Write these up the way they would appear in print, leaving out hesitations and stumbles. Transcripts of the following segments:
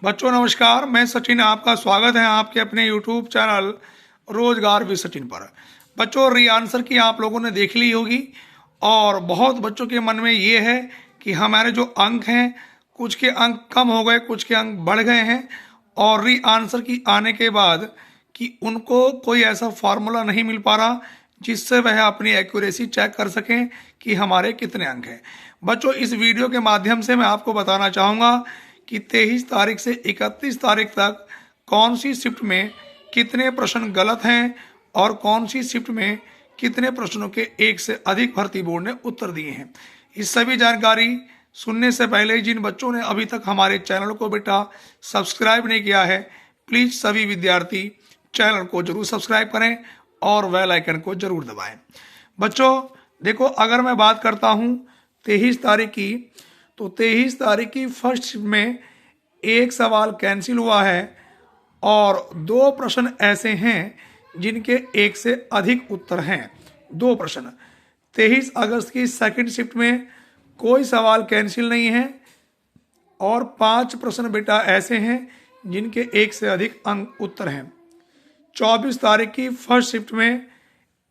बच्चों नमस्कार, मैं सचिन। आपका स्वागत है आपके अपने यूट्यूब चैनल रोजगार विद सचिन पर। बच्चों री आंसर की आप लोगों ने देख ली होगी और बहुत बच्चों के मन में ये है कि हमारे जो अंक हैं, कुछ के अंक कम हो गए, कुछ के अंक बढ़ गए हैं और री आंसर की आने के बाद कि उनको कोई ऐसा फार्मूला नहीं मिल पा रहा जिससे वह अपनी एक्यूरेसी चेक कर सकें कि हमारे कितने अंक हैं। बच्चों इस वीडियो के माध्यम से मैं आपको बताना चाहूँगा कि 23 तारीख से 31 तारीख तक कौन सी शिफ्ट में कितने प्रश्न गलत हैं और कौन सी शिफ्ट में कितने प्रश्नों के एक से अधिक भर्ती बोर्ड ने उत्तर दिए हैं। इस सभी जानकारी सुनने से पहले जिन बच्चों ने अभी तक हमारे चैनल को बेटा सब्सक्राइब नहीं किया है, प्लीज सभी विद्यार्थी चैनल को जरूर सब्सक्राइब करें और बेल आइकन को जरूर दबाएं। बच्चों देखो, अगर मैं बात करता हूं 23 तारीख की, तो 23 तारीख की फर्स्ट शिफ्ट में एक सवाल कैंसिल हुआ है और दो प्रश्न ऐसे हैं जिनके एक से अधिक उत्तर हैं। दो प्रश्न 23 अगस्त की सेकंड शिफ्ट में कोई सवाल कैंसिल नहीं है और 5 प्रश्न बेटा ऐसे हैं जिनके एक से अधिक अंक उत्तर हैं। 24 तारीख की फर्स्ट शिफ्ट में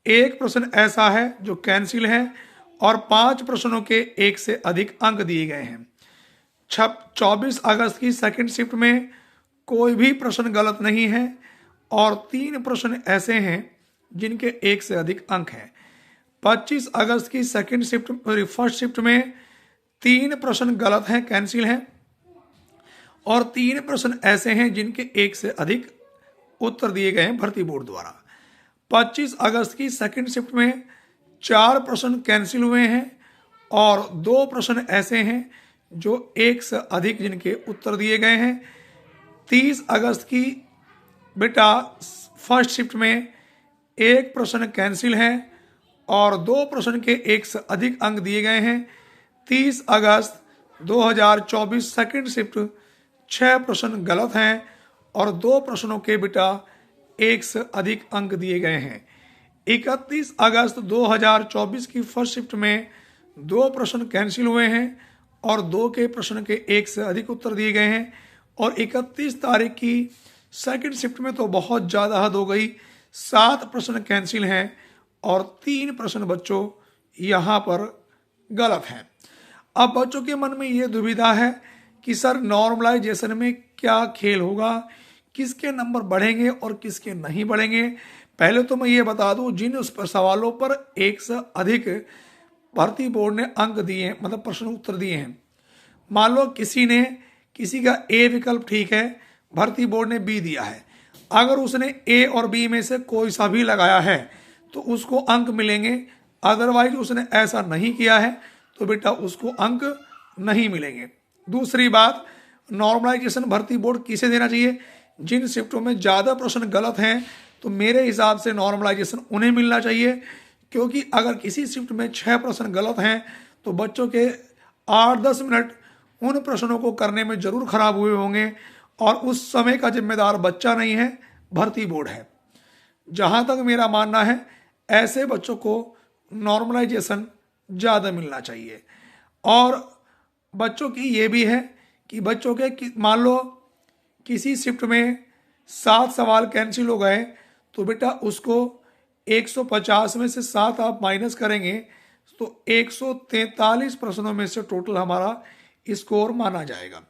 एक प्रश्न ऐसा है जो कैंसिल है और 5 प्रश्नों के एक से अधिक अंक दिए गए हैं। 24 अगस्त की सेकंड शिफ्ट में कोई भी प्रश्न गलत नहीं है और 3 प्रश्न ऐसे हैं जिनके एक से अधिक अंक हैं। 25 अगस्त की सेकंड शिफ्ट फर्स्ट शिफ्ट में 3 प्रश्न गलत हैं, कैंसिल हैं और 3 प्रश्न ऐसे हैं जिनके एक से अधिक उत्तर दिए गए हैं भर्ती बोर्ड द्वारा। 25 अगस्त की सेकंड शिफ्ट में 4 प्रश्न कैंसिल हुए हैं और 2 प्रश्न ऐसे हैं जो एक से अधिक जिनके उत्तर दिए गए हैं। 30 अगस्त की बेटा फर्स्ट शिफ्ट में एक प्रश्न कैंसिल है और 2 प्रश्न के एक से अधिक अंक दिए गए हैं। 30 अगस्त 2024 सेकंड शिफ्ट 6 प्रश्न गलत हैं और 2 प्रश्नों के बेटा एक से अधिक अंक दिए गए हैं। 31 अगस्त 2024 की फर्स्ट शिफ्ट में 2 प्रश्न कैंसिल हुए हैं और 2 के प्रश्न के एक से अधिक उत्तर दिए गए हैं। और 31 तारीख की सेकंड शिफ्ट में तो बहुत ज़्यादा हद हो गई, 7 प्रश्न कैंसिल हैं और 3 प्रश्न बच्चों यहाँ पर गलत हैं। अब बच्चों के मन में ये दुविधा है कि सर नॉर्मलाइजेशन में क्या खेल होगा, किसके नंबर बढ़ेंगे और किसके नहीं बढ़ेंगे। पहले तो मैं ये बता दूं, जिन उस पर सवालों पर एक से अधिक भर्ती बोर्ड ने अंक दिए, मतलब प्रश्न उत्तर दिए हैं, मान लो किसी का ए विकल्प ठीक है, भर्ती बोर्ड ने बी दिया है, अगर उसने ए और बी में से कोई सा भी लगाया है तो उसको अंक मिलेंगे। अदरवाइज उसने ऐसा नहीं किया है तो बेटा उसको अंक नहीं मिलेंगे। दूसरी बात, नॉर्मलाइजेशन भर्ती बोर्ड किसे देना चाहिए? जिन शिफ्टों में ज़्यादा प्रश्न गलत हैं तो मेरे हिसाब से नॉर्मलाइजेशन उन्हें मिलना चाहिए, क्योंकि अगर किसी शिफ्ट में 6 प्रश्न गलत हैं तो बच्चों के 8-10 मिनट उन प्रश्नों को करने में जरूर खराब हुए होंगे और उस समय का जिम्मेदार बच्चा नहीं है, भर्ती बोर्ड है। जहां तक मेरा मानना है ऐसे बच्चों को नॉर्मलाइजेशन ज़्यादा मिलना चाहिए। और बच्चों की ये भी है कि बच्चों के मान लो किसी शिफ्ट में 7 सवाल कैंसिल हो गए तो बेटा उसको 150 में से 7 आप माइनस करेंगे तो 143 प्रश्नों में से टोटल हमारा स्कोर माना जाएगा।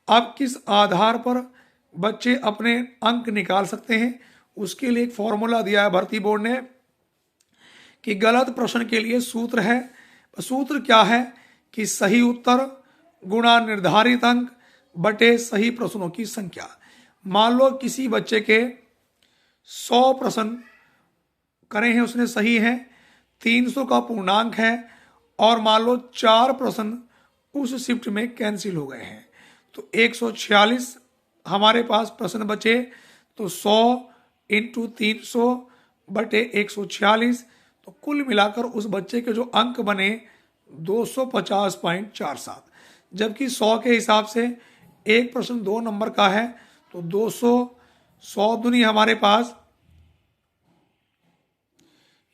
अब किस आधार पर बच्चे अपने अंक निकाल सकते हैं, उसके लिए एक फॉर्मूला दिया है भर्ती बोर्ड ने कि गलत प्रश्न के लिए सूत्र है। सूत्र क्या है कि सही उत्तर गुणा निर्धारित अंक बटे सही प्रश्नों की संख्या। मान लो किसी बच्चे के 100 प्रश्न करे हैं, उसने सही है, 300 का पूर्णांक है और मान लो 4 प्रश्न उस शिफ्ट में कैंसिल हो गए हैं तो 146 हमारे पास प्रश्न बचे। तो 100 इंटू 300 बटे 146, तो कुल मिलाकर उस बच्चे के जो अंक बने 250.47, जबकि 100 के हिसाब से एक प्रश्न 2 नंबर का है तो 200 100 दूनी हमारे पास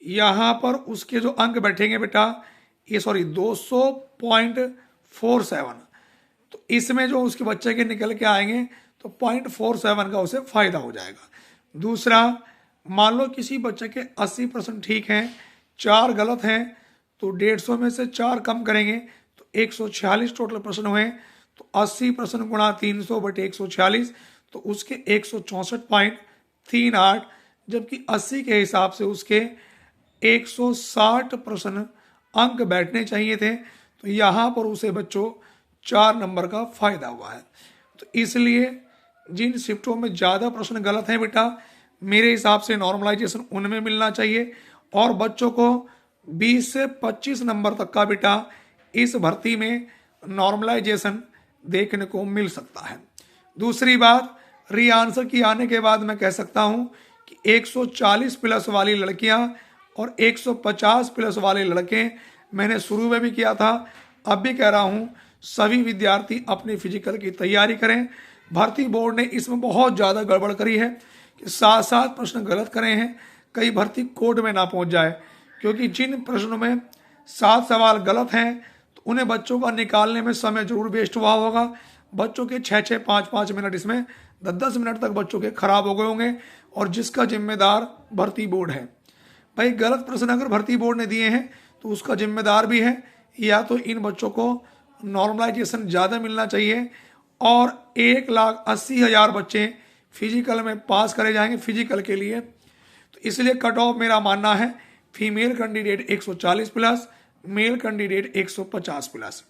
यहां पर उसके जो अंक बैठेंगे बेटा, ये 200.47, तो इसमें जो उसके बच्चे के निकल के आएंगे तो 0.47 का उसे फायदा हो जाएगा। दूसरा, मान लो किसी बच्चे के 80% ठीक हैं, 4 गलत हैं, तो 150 में से 4 कम करेंगे तो 146 टोटल प्रश्न हुए। तो 80% गुणा 300/146, तो उसके 164.38, जबकि 80 के हिसाब से उसके 160 प्रश्न अंक बैठने चाहिए थे। तो यहाँ पर उसे बच्चों 4 नंबर का फायदा हुआ है। तो इसलिए जिन शिफ्टों में ज़्यादा प्रश्न गलत हैं बेटा, मेरे हिसाब से नॉर्मलाइजेशन उनमें मिलना चाहिए, और बच्चों को 20 से 25 नंबर तक का बेटा इस भर्ती में नॉर्मलाइजेशन देखने को मिल सकता है। दूसरी बात, री आंसर की आने के बाद मैं कह सकता हूं कि 140 प्लस वाली लड़कियां और 150 प्लस वाले लड़के, मैंने शुरू में भी किया था, अब भी कह रहा हूं, सभी विद्यार्थी अपनी फिजिकल की तैयारी करें। भर्ती बोर्ड ने इसमें बहुत ज़्यादा गड़बड़ करी है कि 7 प्रश्न गलत करे हैं, कई भर्ती कोर्ट में ना पहुंच जाए, क्योंकि जिन प्रश्नों में 7 सवाल गलत हैं तो उन्हें बच्चों का निकालने में समय जरूर वेस्ट हुआ होगा। बच्चों के 6-6, 5-5 मिनट, इसमें 10-10 मिनट तक बच्चों के खराब हो गए होंगे, और जिसका जिम्मेदार भर्ती बोर्ड है। भाई गलत प्रश्न अगर भर्ती बोर्ड ने दिए हैं तो उसका जिम्मेदार भी है। या तो इन बच्चों को नॉर्मलाइजेशन ज़्यादा मिलना चाहिए, और 1,80,000 बच्चे फिजिकल में पास करे जाएंगे फिजिकल के लिए। तो इसलिए कट ऑफ मेरा मानना है female candidate 140 plus, male candidate 150 plus.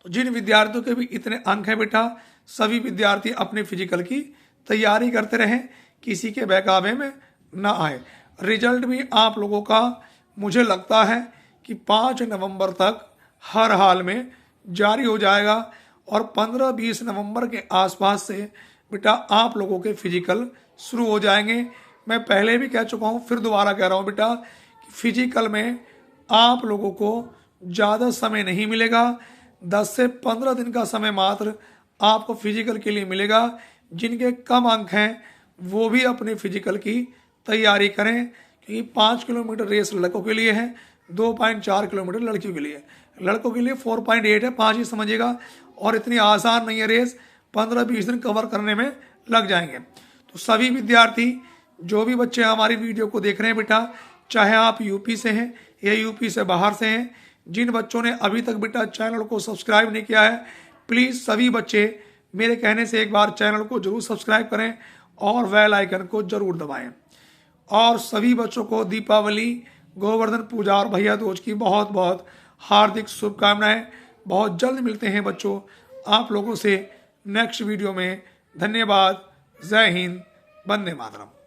तो जिन विद्यार्थियों के भी इतने अंक हैं बेटा, सभी विद्यार्थी अपने फिजिकल की तैयारी करते रहें, किसी के बहकावे में ना आए। रिजल्ट भी आप लोगों का मुझे लगता है कि 5 नवंबर तक हर हाल में जारी हो जाएगा, और 15-20 नवंबर के आसपास से बेटा आप लोगों के फिजिकल शुरू हो जाएंगे। मैं पहले भी कह चुका हूँ, फिर दोबारा कह रहा हूँ बेटा कि फिजिकल में आप लोगों को ज़्यादा समय नहीं मिलेगा, 10 से 15 दिन का समय मात्र आपको फिजिकल के लिए मिलेगा। जिनके कम अंक हैं वो भी अपने फिजिकल की तैयारी करें, क्योंकि 5 किलोमीटर रेस लड़कों के लिए है, 2.4 किलोमीटर लड़कियों के लिए। लड़कों के लिए 4.8 है, 5 ही समझिएगा, और इतनी आसान नहीं है रेस, 15-20 दिन कवर करने में लग जाएंगे। तो सभी विद्यार्थी, जो भी बच्चे हमारी वीडियो को देख रहे हैं बेटा, चाहे आप यूपी से हैं या यूपी से बाहर से हैं, जिन बच्चों ने अभी तक बेटा चैनल को सब्सक्राइब नहीं किया है, प्लीज़ सभी बच्चे मेरे कहने से एक बार चैनल को जरूर सब्सक्राइब करें और बेल आइकन को जरूर दबाएं। और सभी बच्चों को दीपावली, गोवर्धन पूजा और भैया दूज की बहुत बहुत हार्दिक शुभकामनाएं। बहुत जल्द मिलते हैं बच्चों आप लोगों से नेक्स्ट वीडियो में। धन्यवाद। जय हिंद, वंदे मातरम।